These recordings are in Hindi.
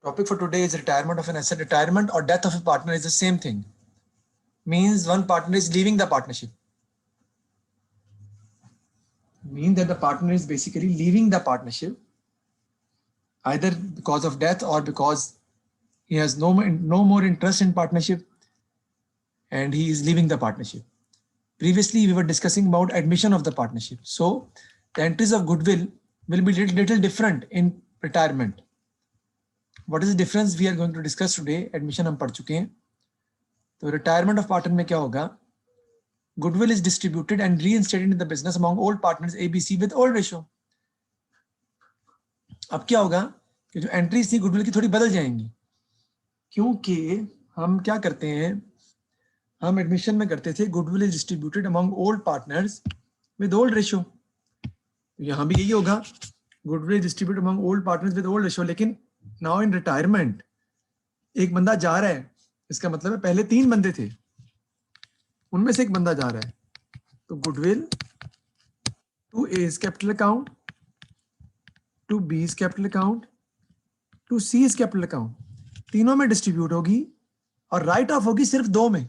Topic for today is retirement of an asset. Retirement or death of a partner is the same thing. Means one partner is leaving the partnership. Mean that the partner is basically leaving the partnership either because of death or because he has no more interest in partnership and he is leaving the partnership. Previously, we were discussing about admission of the partnership. So the entries of goodwill will be little different in retirement. What is the difference we are going to discuss today? Admission हम पढ़ चुके हैं. तो retirement of partner में क्या होगा? Goodwill is distributed and reinstated in the business among all partners ABC with all ratio. अब क्या होगा कि जो एंट्रीज थी गुडविल की थोड़ी बदल जाएंगी, क्योंकि हम क्या करते हैं, हम एडमिशन में करते थे goodwill is distributed among old partners with old ratio. यहाँ भी यही होगा, goodwill is distributed among old partners with old ratio. लेकिन नाउ इन रिटायरमेंट एक बंदा जा रहा है, इसका मतलब है पहले 3 बंदे थे, उनमें से एक बंदा जा रहा है, तो goodwill to A's capital account, to B's capital account, to C's capital account, तीनों में डिस्ट्रीब्यूट होगी और राइट ऑफ होगी सिर्फ 2 में.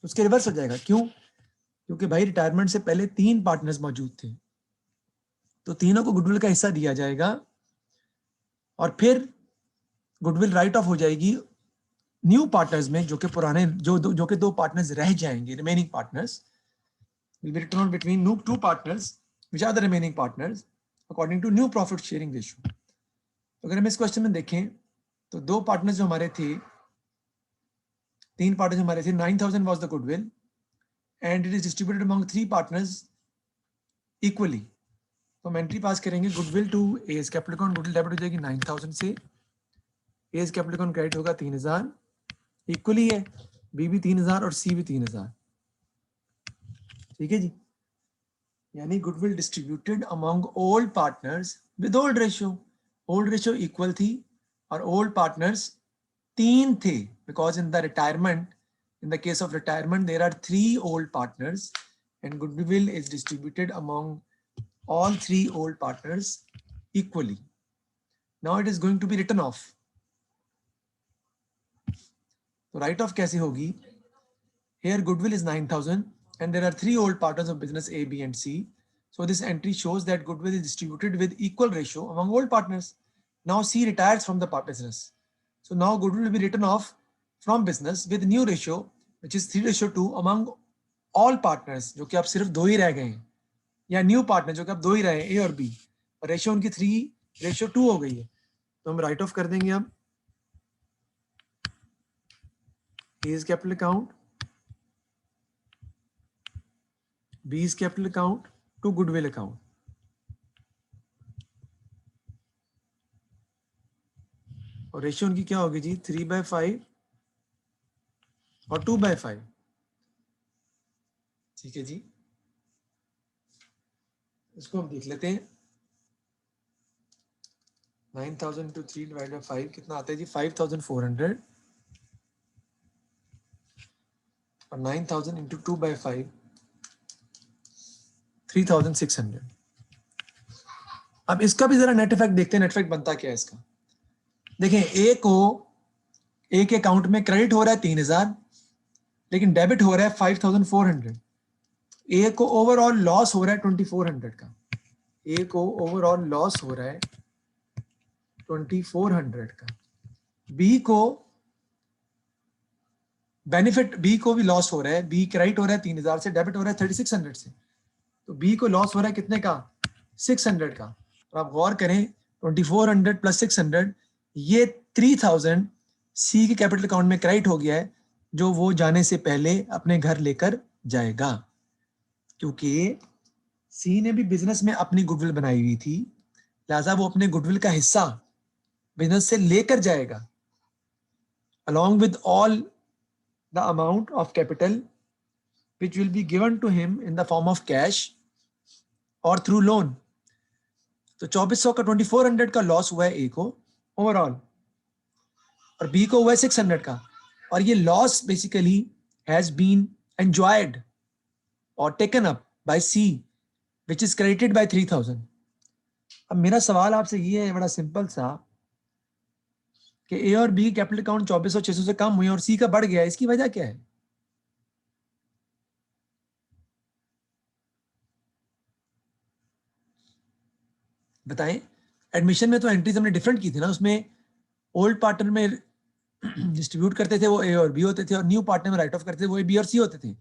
उसके रिवर्स हो जाएगा. क्यों? क्योंकि भाई रिटायरमेंट से पहले 3 पार्टनर्स मौजूद थे, तो तीनों को गुडविल का हिस्सा दिया जाएगा और फिर गुडविल राइट ऑफ हो जाएगी न्यू पार्टनर्स में, जो कि पुराने जो कि 2 पार्टनर्स रह जाएंगे. Remaining partners will be written out between new 2 partners which are the remaining partners according to new profit sharing ratio. तो अगर हम इस क्वेश्चन में देखें तो 2 पार्टनर्स जो हमारे थे, 3 पार्टनर्स जो हमारे थे, 9000 was the goodwill and it is distributed among 3 partners equally. तो हम एंट्री पास करेंगे goodwill to A's capital account, goodwill debit हो जाएगी 9000 से, ए's कैपिटल अकाउंट क्रेडिट होगा 3000, इक्वली है, बी भी 3000 और सी भी 3000. ठीक है जी. यानी goodwill distributed among old partners with old ratio. Old ratio equal थी और ओल्ड पार्टनर्स 3 थे, because in the retirement, in the case of retirement there are 3 old partners and goodwill is distributed among all 3 old partners equally. Now it is going to be written off. तो write off कैसे होगी? Here goodwill is 9000 and there are 3 old partners of business A, B and C. So this entry shows that goodwill is distributed with equal ratio among old partners. Now C retires from the business. So now goodwill will be written off from business with new ratio which is 3:2 among all partners, जो कि अब सिर्फ 2 ही रह गए हैं, या न्यू पार्टनर जो कि अब 2 ही रहे हैं, ए और बी, और रेशियो उनकी 3:2 हो गई है. तो हम राइट ऑफ कर देंगे अब A's capital account, B's capital account to goodwill account. और रेशियो उनकी क्या होगी जी? 3/5 और 2/5. ठीक है जी. इसको हम देख लेते हैं. 9000 into 3/5 कितना आता है जी? 5400 और 9000 into 2/5 3600. अब इसका भी जरा नेट इफेक्ट देखते हैं. नेट इफेक्ट बनता क्या है इसका? देखें, ए के अकाउंट में क्रेडिट हो रहा है 3000 लेकिन डेबिट हो रहा है 5400. ए को ओवरऑल लॉस हो रहा है 2400 का. ए को ओवरऑल लॉस हो रहा है 2400 का. बी को बेनिफिट, बी को भी लॉस हो रहा है. बी क्रेडिट हो रहा है 3000 से, डेबिट हो रहा है 3600 से. तो बी को लॉस हो रहा है कितने का? 600 का. और आप गौर करें 2400 प्लस 600, ये 3000 सी के कैपिटल अकाउंट में क्रेडिट हो गया है, जो वो जाने से पहले अपने घर लेकर जाएगा. क्योंकि सी ने भी बिजनेस में अपनी गुडविल बनाई हुई थी, लिहाजा वो अपने गुडविल का हिस्सा बिजनेस से लेकर जाएगा along with all the amount of capital which will be given to him in the form of cash or through loan. तो 2400 का 2400 का लॉस हुआ है ए को ओवरऑल, और बी को हुआ है 600 का. और ये loss basically has been enjoyed और taken up by C which is credited by 3000. अब मेरा सवाल आपसे ये है, बड़ा सिंपल सा, कि ए और बी कैपिटल अकाउंट 2400-600 से कम हुए और सी का बढ़ गया, इसकी वजह क्या है? बताएं। एडमिशन में तो एंट्रीज हमने डिफरेंट की थी ना, उसमें ओल्ड पार्टनर में डिस्ट्रीब्यूट करते थे वो ए और बी होते थे, और न्यू पार्टनर में राइट ऑफ करते थे वो ए बी और सी होते थे।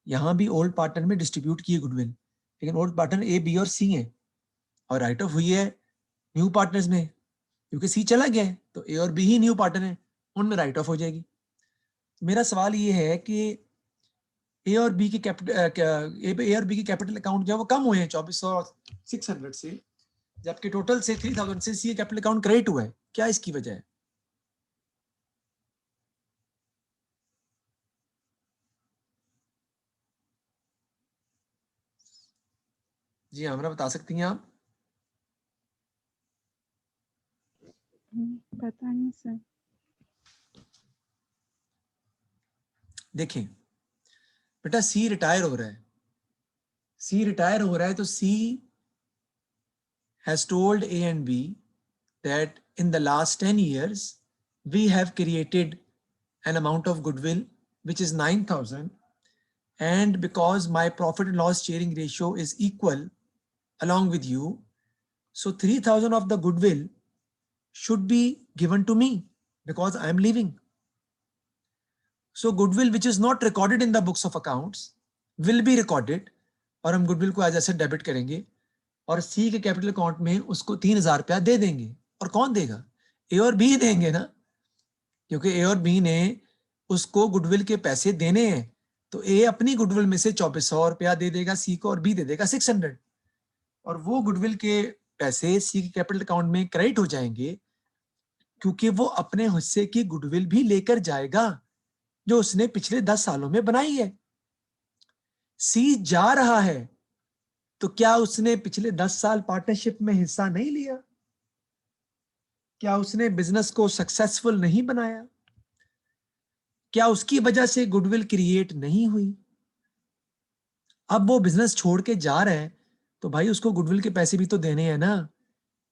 यहाँ भी ओल्ड पार्टनर में डिस्ट्रीब्यूट किए गुडविल, लेकिन ओल्ड पार्टनर ए बी और सी है, और राइट ऑफ हुई है न्यू पार्टनर्स में, क्योंकि सी चला गया है तो ए और बी ही न्यू पार्टनर है, उनमें राइट ऑफ हो जाएगी। मेरा सवाल ये है कि ए और बी की कैपिटल ए और बी की कैपिटल अकाउंट जो है वो कम हुए हैं 2400-600 से, जबकि टोटल से 3000 से सी कैपिटल अकाउंट क्रेडिट हुआ है, क्या इसकी वजह है? जी हाँ, हमरा बता सकती हैं आप? पता नहीं सर। देखें बेटा, सी रिटायर हो रहा है, सी रिटायर हो रहा है, तो सी has told A and B that in the last 10 years we have created an amount of goodwill which is 9,000, and because my profit and loss sharing ratio is equal along with you, so 3,000 of the goodwill should be given to me because I am leaving. So goodwill which is not recorded in the books of accounts will be recorded, और हम गुडविल को एज एसेट डेबिट करेंगे और सी के कैपिटल अकाउंट में उसको 3,000 रुपया दे देंगे। और कौन देगा? ए और बी देंगे ना, क्योंकि ए और बी ने उसको गुडविल के पैसे देने हैं, तो ए अपनी गुडविल में से 2400 रुपया दे देगा सी को, और बी दे देगा 600, और वो गुडविल के पैसे सी के कैपिटल अकाउंट में क्रेडिट हो जाएंगे, क्योंकि वो अपने हिस्से की गुडविल भी लेकर जाएगा जो उसने पिछले 10 सालों में बनाई है। सी जा रहा है तो क्या उसने पिछले 10 साल पार्टनरशिप में हिस्सा नहीं लिया? क्या उसने बिजनेस को सक्सेसफुल नहीं बनाया? क्या उसकी वजह से गुडविल क्रिएट नहीं हुई? अब वो बिजनेस छोड़ के जा रहा है तो भाई उसको गुडविल के पैसे भी तो देने हैं ना,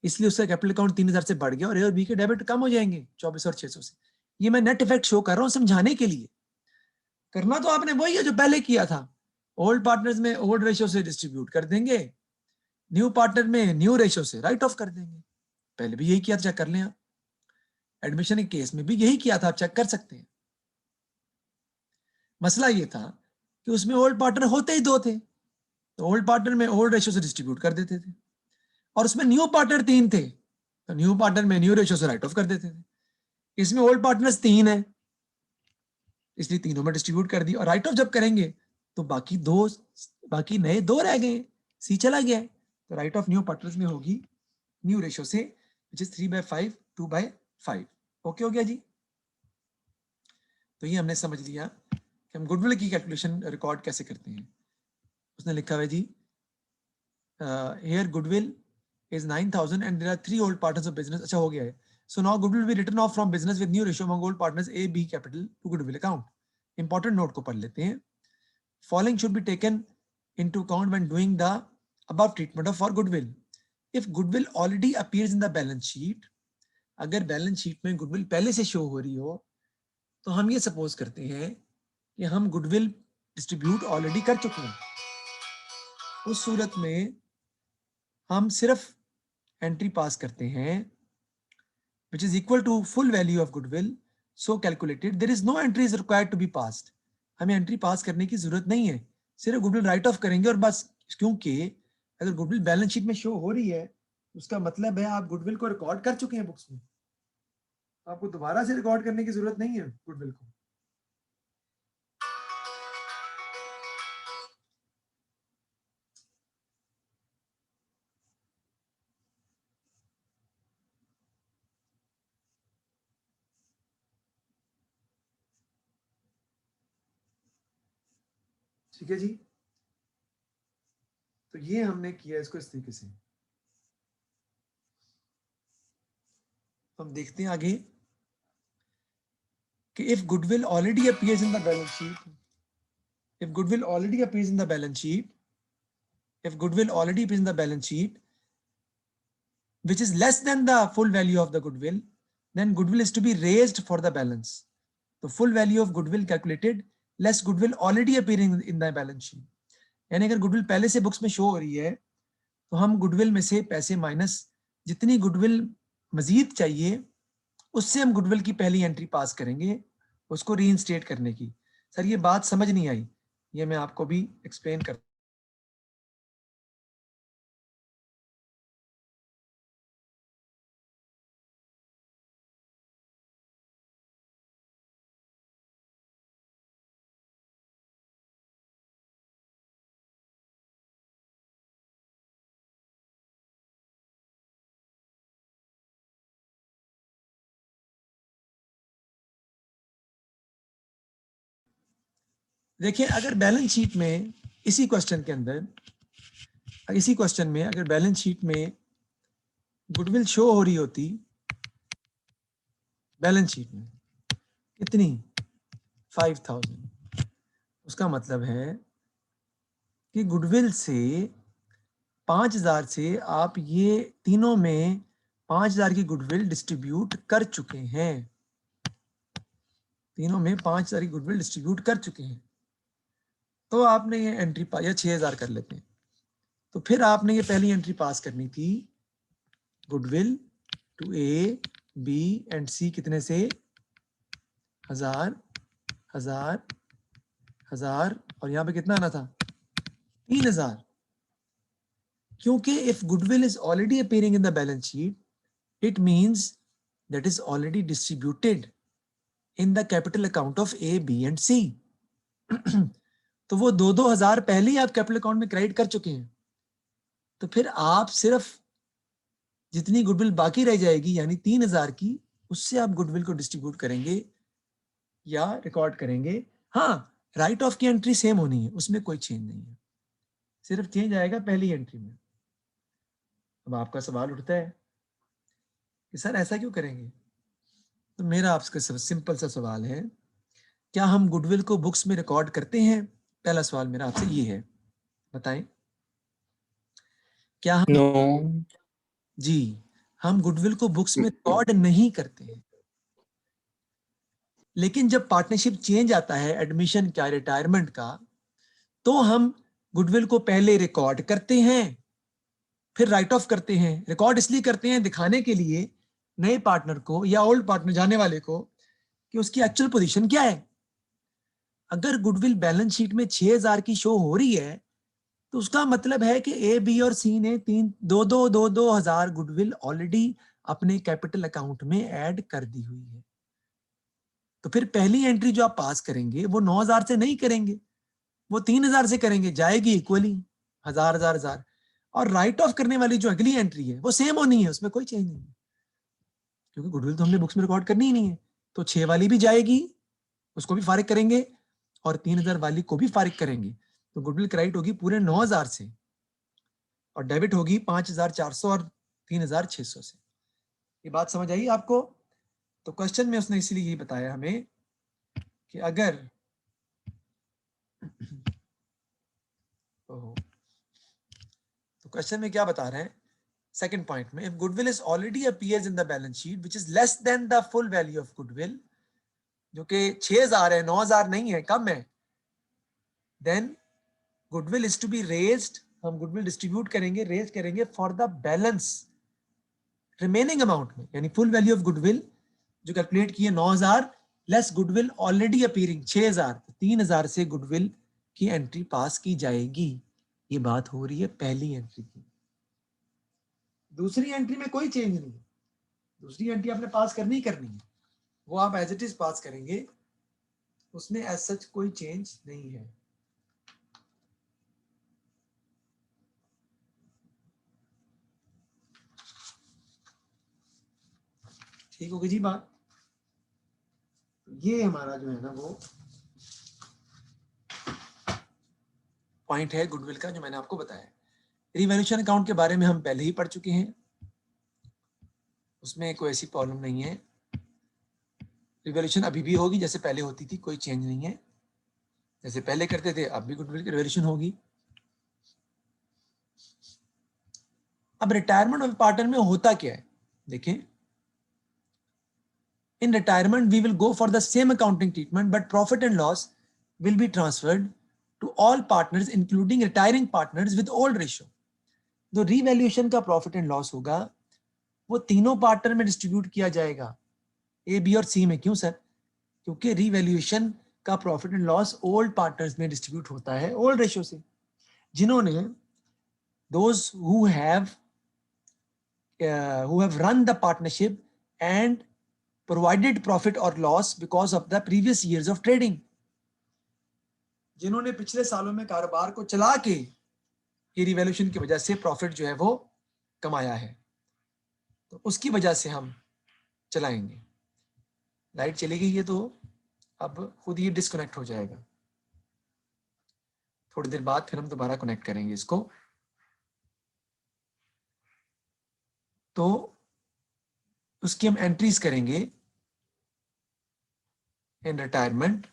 इसलिए उसका कैपिटल अकाउंट 3,000 से बढ़ गया और ए और बी के डेबिट कम हो जाएंगे 24 और 600 से। ये मैं नेट इफेक्ट शो कर रहा हूं समझाने के लिए। करना तो आपने वही है जो पहले किया था, ओल्ड पार्टनर्स में ओल्ड रेशियो से डिस्ट्रीब्यूट कर देंगे, न्यू पार्टनर में न्यू रेशियो से राइट ऑफ कर देंगे। पहले भी यही किया था, चेक कर लें आप। एडमिशन के केस में भी यही किया था, आप चेक कर सकते हैं। मसला ये था कि उसमें ओल्ड पार्टनर होते ही दो थे, तो ओल्ड पार्टनर में ओल्ड रेशियो से डिस्ट्रीब्यूट कर देते थे, और उसमें न्यू पार्टनर 3 थे तो न्यू पार्टनर में न्यू रेशियो से राइट ऑफ कर देते थे। इसमें ओल्ड पार्टनर्स 3 है इसलिए तीनों में डिस्ट्रीब्यूट कर दी, और राइट ऑफ जब करेंगे तो बाकी नए 2 रह गए, सी चला गया है, तो राइट ऑफ न्यू पार्टनर्स में होगी न्यू रेशियो से, विच इज 3/5 2/5। ओके हो गया जी? तो ये हमने समझ लिया कि हम गुडविल की कैलकुलेशन रिकॉर्ड कैसे करते हैं। उसने लिखा हुआ जी, here goodwill is 9,000 and there are 3 old partners of business। अच्छा हो गया है। So now goodwill will be written off from business with new ratio among old partners A, B capital to goodwill account। Important note को पढ़ लेते हैं। Following should be taken into account when doing the above treatment of for goodwill। If goodwill already appears in the balance sheet, अगर बैलेंस शीट में गुडविल पहले से शो हो रही हो, तो हम ये सपोज करते हैं कि हम गुडविल डिस्ट्रीब्यूट ऑलरेडी कर चुके हैं। उस सूरत में हम सिर्फ एंट्री पास करते हैं which is equal to full value of goodwill so calculated। there is no entry is required to be passed। हमें एंट्री पास करने की जरूरत नहीं है, सिर्फ गुडविल राइट ऑफ करेंगे और बस। क्योंकि अगर गुडविल बैलेंस शीट में शो हो रही है उसका मतलब है आप गुडविल को रिकॉर्ड कर चुके हैं बुक्स में, आपको दोबारा से रिकॉर्ड करने की जरूरत नहीं है गुडविल को। ठीक है जी? तो ये हमने किया इसको इस तरीके से। हम देखते हैं आगे कि if goodwill already appears in the balance sheet, if goodwill already appears in the balance sheet, if goodwill already appears in the balance sheet which is less than the full value of the goodwill, then goodwill is to be raised for the balance. The full value of goodwill calculated less goodwill already appearing in the balance sheet. यानी अगर गुडविल पहले से बुक्स में शो हो रही है तो हम गुडविल में से पैसे माइनस जितनी गुडविल मजीद चाहिए उससे हम गुडविल की पहली एंट्री पास करेंगे उसको रीइंस्टेट करने की. सर ये बात समझ नहीं आई, ये मैं आपको भी एक्सप्लेन कर. देखिए अगर बैलेंस शीट में इसी क्वेश्चन के अंदर इसी क्वेश्चन में अगर बैलेंस शीट में गुडविल शो हो रही होती बैलेंस शीट में कितनी 5000, उसका मतलब है कि गुडविल से 5000 से आप ये तीनों में 5000 की गुडविल डिस्ट्रीब्यूट कर चुके हैं. तीनों में 5000 की गुडविल डिस्ट्रीब्यूट कर चुके हैं. तो आपने ये एंट्री या 6000 कर लेते हैं. तो फिर आपने ये पहली एंट्री पास करनी थी goodwill to A B and C कितने से 1000 1000 1000 और यहां पे कितना आना था 3000. क्योंकि if goodwill is already appearing in the balance sheet it means that is already distributed in the capital account of A B and C. तो वो 2-2000 पहले ही आप कैपिटल अकाउंट में क्रेडिट कर चुके हैं. तो फिर आप सिर्फ जितनी गुडविल बाकी रह जाएगी यानी 3000 की उससे आप गुडविल को डिस्ट्रीब्यूट करेंगे या रिकॉर्ड करेंगे. हाँ राइट ऑफ की एंट्री सेम होनी है, उसमें कोई चेंज नहीं है, सिर्फ चेंज आएगा पहली एंट्री में. अब आपका सवाल उठता है कि सर ऐसा क्यों करेंगे. तो मेरा आपसे सिंपल सा सवाल है, क्या हम गुडविल को बुक्स में रिकॉर्ड करते हैं. पहला सवाल मेरा आपसे ये है, बताएं क्या हम No. जी हम गुडविल को बुक्स में रिकॉर्ड नहीं करते हैं. लेकिन जब पार्टनरशिप चेंज आता है एडमिशन का रिटायरमेंट का तो हम गुडविल को पहले रिकॉर्ड करते हैं फिर राइट ऑफ करते हैं. रिकॉर्ड इसलिए करते हैं दिखाने के लिए नए पार्टनर को या ओल्ड पार्टनर जाने वाले को कि उसकी एक्चुअल पोजीशन क्या है. अगर गुडविल बैलेंस शीट में 6000 की शो हो रही है तो उसका मतलब है कि ए बी और सी ने 2-2 गुडविल ऑलरेडी अपने कैपिटल अकाउंट में ऐड कर दी हुई है. तो फिर पहली एंट्री जो आप पास करेंगे वो 9000 से नहीं करेंगे, वो 3000 से करेंगे, जाएगी इक्वली 1000. और राइट ऑफ करने वाली जो अगली एंट्री है वो सेम होनी है, उसमें कोई चेंज नहीं है क्योंकि गुडविल तो हमने बुक्स में रिकॉर्ड करनी ही नहीं है. तो 6 वाली भी जाएगी, उसको भी फारिग करेंगे और 3000 वाली को भी फारिग करेंगे. तो गुडविल क्रेडिट होगी पूरे 9000 से और डेबिट होगी 5400 और 3600 से. ये बात समझ आई आपको. तो क्वेश्चन में उसने इसीलिए यही बताया हमें कि अगर तो क्वेश्चन में क्या बता रहे हैं सेकंड पॉइंट में, if goodwill is already appears in the balance sheet which is less than the full value of goodwill, जो कि 6000 है 9000 नहीं है, कम है, then goodwill is to be raised, हम गुडविल डिस्ट्रीब्यूट करेंगे रेज करेंगे for the balance remaining amount में. यानी फुल वैल्यू ऑफ गुडविल जो कैलकुलेट किए 9000 लेस गुडविल ऑलरेडी अपीयरिंग 6000, 3000 से गुडविल की एंट्री पास की जाएगी. ये बात हो रही है पहली एंट्री की. दूसरी एंट्री में कोई चेंज नहीं है, दूसरी एंट्री आपने पास करनी ही करनी है, वो आप एज इट इज पास करेंगे, उसमें एज सच कोई चेंज नहीं है. ठीक होगी जी बात. ये हमारा जो है ना वो पॉइंट है गुडविल का जो मैंने आपको बताया. रिवैल्यूएशन अकाउंट के बारे में हम पहले ही पढ़ चुके हैं, उसमें कोई ऐसी प्रॉब्लम नहीं है. रिवैल्यूएशन अभी भी होगी जैसे पहले होती थी, कोई चेंज नहीं है, जैसे पहले करते थे अब भी गुडविल की रिवैल्यूएशन होगी. अब रिटायरमेंट ऑफ पार्टनर में होता क्या है देखें. In retirement, we will go for the same accounting treatment, but profit and loss will be transferred to all partners, including retiring partners with old ratio. जो revaluation का profit and loss होगा, वो तीनों पार्टनर में डिस्ट्रीब्यूट किया जाएगा, ए, बी और सी में. क्यों सर? क्योंकि revaluation का profit and loss old partners में डिस्ट्रीब्यूट होता है old ratio से. जिन्होंने those who have run the partnership and provided profit or loss because of the previous years of trading, जिन्होंने पिछले सालों में कारोबार को चला के ये रिवैल्यूएशन की वजह से प्रॉफिट जो है वो कमाया है, तो उसकी वजह से हम चलाएंगे. लाइट चली गई है तो अब खुद ये डिस्कनेक्ट हो जाएगा. थोड़ी देर बाद फिर हम दोबारा कनेक्ट करेंगे इसको. तो उसकी हम एंट्रीज करेंगे इन रिटायरमेंट.